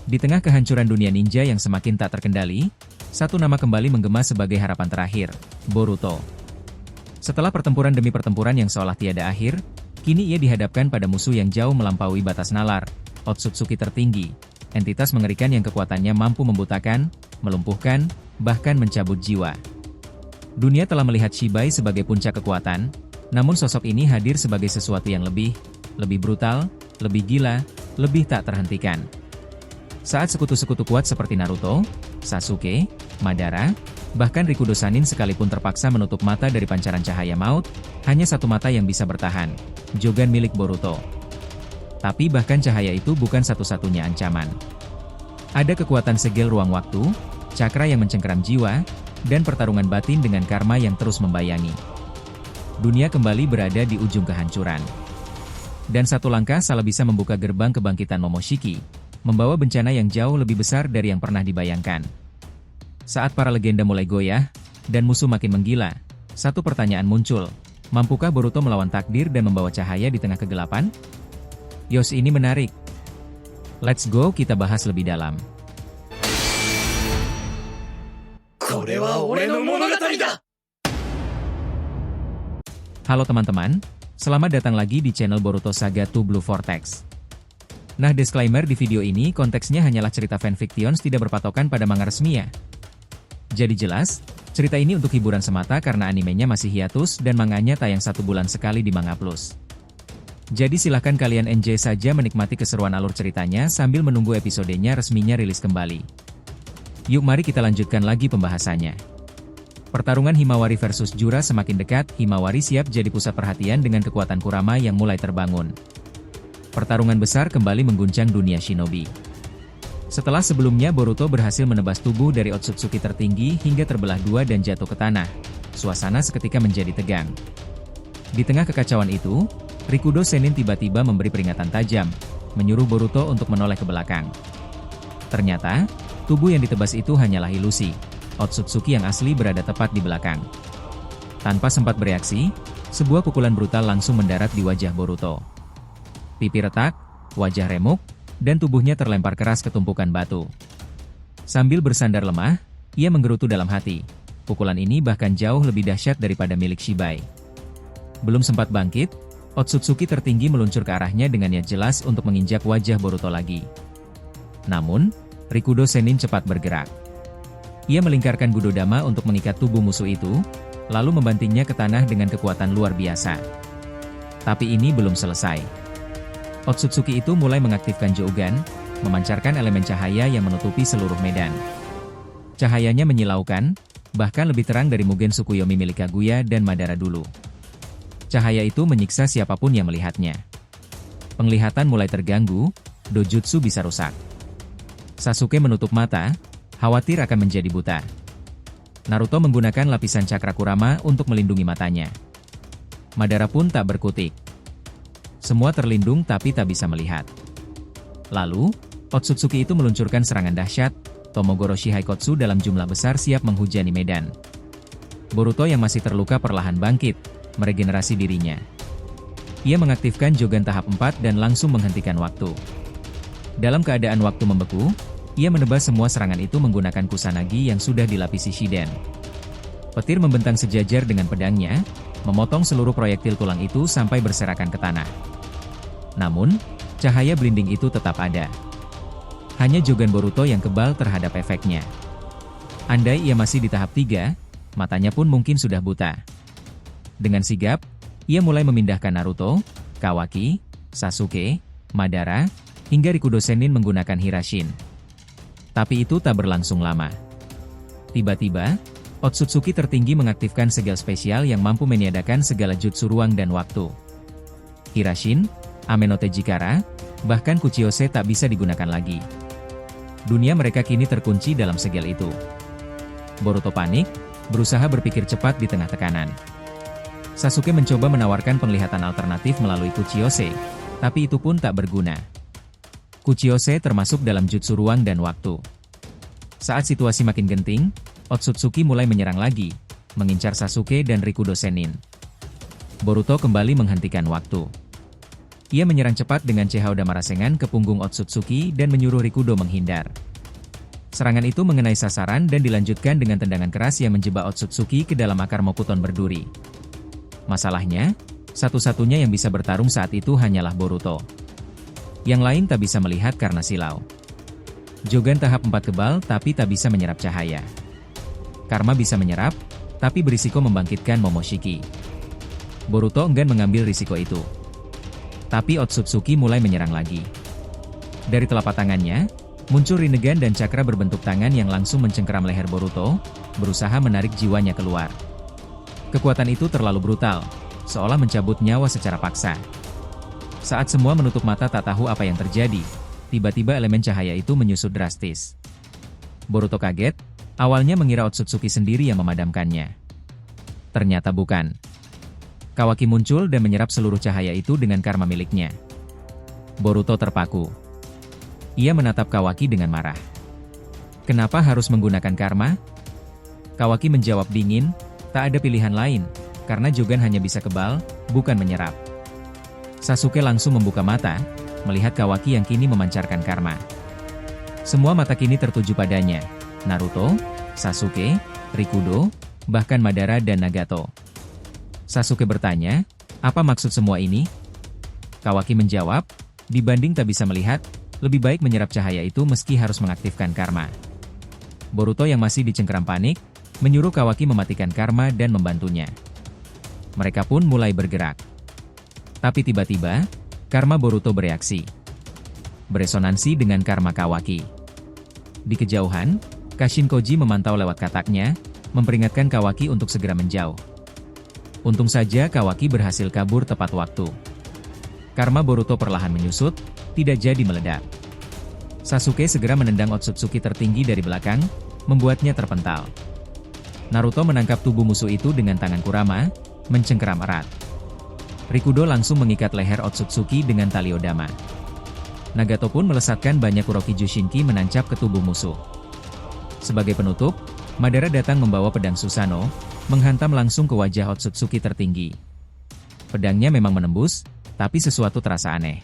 Di tengah kehancuran dunia ninja yang semakin tak terkendali, satu nama kembali menggema sebagai harapan terakhir, Boruto. Setelah pertempuran demi pertempuran yang seolah tiada akhir, kini ia dihadapkan pada musuh yang jauh melampaui batas nalar, Otsutsuki tertinggi, entitas mengerikan yang kekuatannya mampu membutakan, melumpuhkan, bahkan mencabut jiwa. Dunia telah melihat Shibai sebagai puncak kekuatan, namun sosok ini hadir sebagai sesuatu yang lebih brutal, lebih gila, lebih tak terhentikan. Saat sekutu-sekutu kuat seperti Naruto, Sasuke, Madara, bahkan Rikudo Sannin sekalipun terpaksa menutup mata dari pancaran cahaya maut, hanya satu mata yang bisa bertahan, Jogan milik Boruto. Tapi bahkan cahaya itu bukan satu-satunya ancaman. Ada kekuatan segel ruang waktu, cakra yang mencengkeram jiwa, dan pertarungan batin dengan karma yang terus membayangi. Dunia kembali berada di ujung kehancuran. Dan satu langkah salah bisa membuka gerbang kebangkitan Momoshiki, membawa bencana yang jauh lebih besar dari yang pernah dibayangkan. Saat para legenda mulai goyah, dan musuh makin menggila, satu pertanyaan muncul, mampukah Boruto melawan takdir dan membawa cahaya di tengah kegelapan? Yos, ini menarik. Let's go kita bahas lebih dalam. Halo teman-teman, selamat datang lagi di channel Boruto Saga to Blue Vortex. Nah, disclaimer di video ini konteksnya hanyalah cerita fanfictions tidak berpatokan pada manga resmi ya. Jadi jelas, cerita ini untuk hiburan semata karena animenya masih hiatus dan manganya tayang 1 bulan sekali di Manga Plus. Jadi silahkan kalian enjoy saja menikmati keseruan alur ceritanya sambil menunggu episodenya resminya rilis kembali. Yuk mari kita lanjutkan lagi pembahasannya. Pertarungan Himawari versus Jura semakin dekat, Himawari siap jadi pusat perhatian dengan kekuatan Kurama yang mulai terbangun. Pertarungan besar kembali mengguncang dunia shinobi. Setelah sebelumnya Boruto berhasil menebas tubuh dari Otsutsuki tertinggi hingga terbelah dua dan jatuh ke tanah, suasana seketika menjadi tegang. Di tengah kekacauan itu, Rikudo Sennin tiba-tiba memberi peringatan tajam, menyuruh Boruto untuk menoleh ke belakang. Ternyata, tubuh yang ditebas itu hanyalah ilusi, Otsutsuki yang asli berada tepat di belakang. Tanpa sempat bereaksi, sebuah pukulan brutal langsung mendarat di wajah Boruto. Pipi retak, wajah remuk, dan tubuhnya terlempar keras ke tumpukan batu. Sambil bersandar lemah, ia menggerutu dalam hati. Pukulan ini bahkan jauh lebih dahsyat daripada milik Shibai. Belum sempat bangkit, Otsutsuki tertinggi meluncur ke arahnya dengan niat jelas untuk menginjak wajah Boruto lagi. Namun, Rikudo Sennin cepat bergerak. Ia melingkarkan Gudodama untuk mengikat tubuh musuh itu, lalu membantingnya ke tanah dengan kekuatan luar biasa. Tapi ini belum selesai. Otsutsuki itu mulai mengaktifkan Jougan, memancarkan elemen cahaya yang menutupi seluruh medan. Cahayanya menyilaukan, bahkan lebih terang dari Mugen Tsukuyomi milik Kaguya dan Madara dulu. Cahaya itu menyiksa siapapun yang melihatnya. Penglihatan mulai terganggu, dojutsu bisa rusak. Sasuke menutup mata, khawatir akan menjadi buta. Naruto menggunakan lapisan cakra Kurama untuk melindungi matanya. Madara pun tak berkutik. Semua terlindung tapi tak bisa melihat. Lalu, Otsutsuki itu meluncurkan serangan dahsyat, Tomogoroshi Haikotsu dalam jumlah besar siap menghujani medan. Boruto yang masih terluka perlahan bangkit, meregenerasi dirinya. Ia mengaktifkan Jogan tahap 4 dan langsung menghentikan waktu. Dalam keadaan waktu membeku, ia menebas semua serangan itu menggunakan Kusanagi yang sudah dilapisi Shiden. Petir membentang sejajar dengan pedangnya, memotong seluruh proyektil tulang itu sampai berserakan ke tanah. Namun, cahaya blinding itu tetap ada. Hanya Jogan Boruto yang kebal terhadap efeknya. Andai ia masih di tahap 3, matanya pun mungkin sudah buta. Dengan sigap, ia mulai memindahkan Naruto, Kawaki, Sasuke, Madara, hingga Rikudo Sennin menggunakan Hirashin. Tapi itu tak berlangsung lama. Tiba-tiba, Otsutsuki tertinggi mengaktifkan segel spesial yang mampu meniadakan segala jutsu ruang dan waktu. Hirashin, Amenote Jikara, bahkan Kuchiyose tak bisa digunakan lagi. Dunia mereka kini terkunci dalam segel itu. Boruto panik, berusaha berpikir cepat di tengah tekanan. Sasuke mencoba menawarkan penglihatan alternatif melalui Kuchiyose, tapi itu pun tak berguna. Kuchiyose termasuk dalam jutsu ruang dan waktu. Saat situasi makin genting, Otsutsuki mulai menyerang lagi, mengincar Sasuke dan Rikudo Sennin. Boruto kembali menghentikan waktu. Ia menyerang cepat dengan Chihaodama Rasengan ke punggung Otsutsuki dan menyuruh Rikudo menghindar. Serangan itu mengenai sasaran dan dilanjutkan dengan tendangan keras yang menjebak Otsutsuki ke dalam akar Mokuton berduri. Masalahnya, satu-satunya yang bisa bertarung saat itu hanyalah Boruto. Yang lain tak bisa melihat karena silau. Jogan tahap 4 kebal tapi tak bisa menyerap cahaya. Karma bisa menyerap, tapi berisiko membangkitkan Momoshiki. Boruto enggan mengambil risiko itu. Tapi Otsutsuki mulai menyerang lagi. Dari telapak tangannya, muncul Rinnegan dan cakra berbentuk tangan yang langsung mencengkeram leher Boruto, berusaha menarik jiwanya keluar. Kekuatan itu terlalu brutal, seolah mencabut nyawa secara paksa. Saat semua menutup mata tak tahu apa yang terjadi, tiba-tiba elemen cahaya itu menyusut drastis. Boruto kaget, awalnya mengira Otsutsuki sendiri yang memadamkannya. Ternyata bukan. Kawaki muncul dan menyerap seluruh cahaya itu dengan karma miliknya. Boruto terpaku. Ia menatap Kawaki dengan marah. Kenapa harus menggunakan karma? Kawaki menjawab dingin, tak ada pilihan lain, karena Jogan hanya bisa kebal, bukan menyerap. Sasuke langsung membuka mata, melihat Kawaki yang kini memancarkan karma. Semua mata kini tertuju padanya, Naruto, Sasuke, Rikudo, bahkan Madara dan Nagato. Sasuke bertanya, apa maksud semua ini? Kawaki menjawab, dibanding tak bisa melihat, lebih baik menyerap cahaya itu meski harus mengaktifkan karma. Boruto yang masih dicengkeram panik, menyuruh Kawaki mematikan karma dan membantunya. Mereka pun mulai bergerak. Tapi tiba-tiba, karma Boruto bereaksi. Beresonansi dengan karma Kawaki. Di kejauhan, Kashin Koji memantau lewat kataknya, memperingatkan Kawaki untuk segera menjauh. Untung saja Kawaki berhasil kabur tepat waktu. Karma Boruto perlahan menyusut, tidak jadi meledak. Sasuke segera menendang Otsutsuki tertinggi dari belakang, membuatnya terpental. Naruto menangkap tubuh musuh itu dengan tangan Kurama, mencengkeram erat. Rikudo langsung mengikat leher Otsutsuki dengan tali Odama. Nagato pun melesatkan banyak Kuroki Jushinki menancap ke tubuh musuh. Sebagai penutup, Madara datang membawa pedang Susanoo, menghantam langsung ke wajah Otsutsuki tertinggi. Pedangnya memang menembus, tapi sesuatu terasa aneh.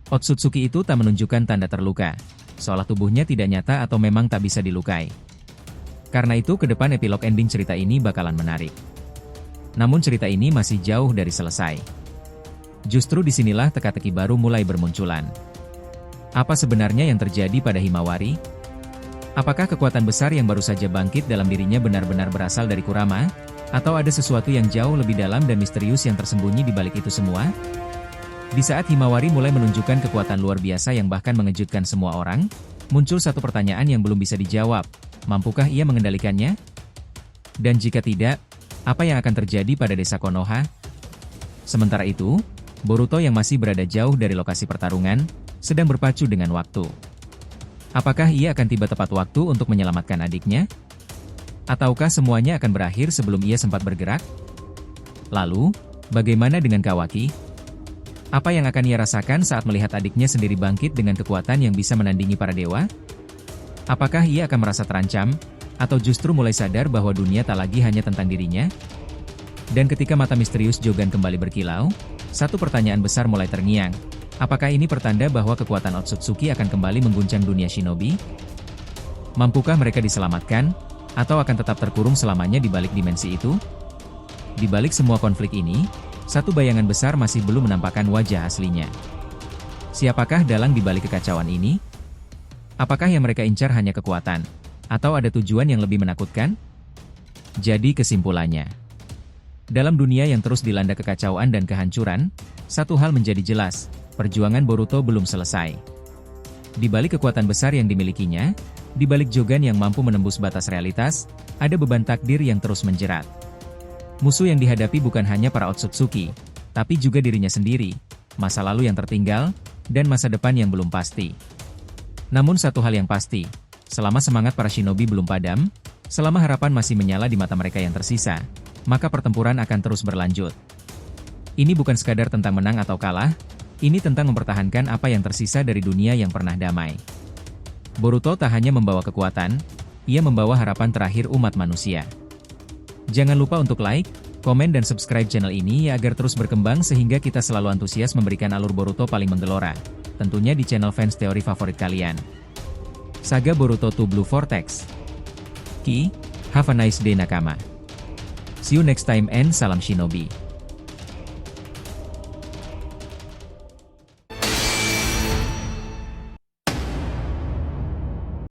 Otsutsuki itu tak menunjukkan tanda terluka, seolah tubuhnya tidak nyata atau memang tak bisa dilukai. Karena itu ke depan epilog ending cerita ini bakalan menarik. Namun cerita ini masih jauh dari selesai. Justru disinilah teka-teki baru mulai bermunculan. Apa sebenarnya yang terjadi pada Himawari? Apakah kekuatan besar yang baru saja bangkit dalam dirinya benar-benar berasal dari Kurama? Atau ada sesuatu yang jauh lebih dalam dan misterius yang tersembunyi di balik itu semua? Di saat Himawari mulai menunjukkan kekuatan luar biasa yang bahkan mengejutkan semua orang, muncul satu pertanyaan yang belum bisa dijawab. Mampukah ia mengendalikannya? Dan jika tidak, apa yang akan terjadi pada desa Konoha? Sementara itu, Boruto yang masih berada jauh dari lokasi pertarungan, sedang berpacu dengan waktu. Apakah ia akan tiba tepat waktu untuk menyelamatkan adiknya? Ataukah semuanya akan berakhir sebelum ia sempat bergerak? Lalu, bagaimana dengan Kawaki? Apa yang akan ia rasakan saat melihat adiknya sendiri bangkit dengan kekuatan yang bisa menandingi para dewa? Apakah ia akan merasa terancam? Atau justru mulai sadar bahwa dunia tak lagi hanya tentang dirinya? Dan ketika mata misterius Jogan kembali berkilau, satu pertanyaan besar mulai terngiang. Apakah ini pertanda bahwa kekuatan Otsutsuki akan kembali mengguncang dunia shinobi? Mampukah mereka diselamatkan? Atau akan tetap terkurung selamanya di balik dimensi itu? Di balik semua konflik ini, satu bayangan besar masih belum menampakkan wajah aslinya. Siapakah dalang di balik kekacauan ini? Apakah yang mereka incar hanya kekuatan? Atau ada tujuan yang lebih menakutkan? Jadi kesimpulannya, dalam dunia yang terus dilanda kekacauan dan kehancuran, satu hal menjadi jelas, perjuangan Boruto belum selesai. Di balik kekuatan besar yang dimilikinya, di balik Jogan yang mampu menembus batas realitas, ada beban takdir yang terus menjerat. Musuh yang dihadapi bukan hanya para Otsutsuki, tapi juga dirinya sendiri, masa lalu yang tertinggal, dan masa depan yang belum pasti. Namun satu hal yang pasti, selama semangat para shinobi belum padam, selama harapan masih menyala di mata mereka yang tersisa, maka pertempuran akan terus berlanjut. Ini bukan sekadar tentang menang atau kalah, ini tentang mempertahankan apa yang tersisa dari dunia yang pernah damai. Boruto tak hanya membawa kekuatan, ia membawa harapan terakhir umat manusia. Jangan lupa untuk like, komen dan subscribe channel ini ya agar terus berkembang sehingga kita selalu antusias memberikan alur Boruto paling menggelora. Tentunya di channel fans teori favorit kalian. Saga Boruto 2 Blue Vortex. Have a nice day nakama. See you next time and salam shinobi.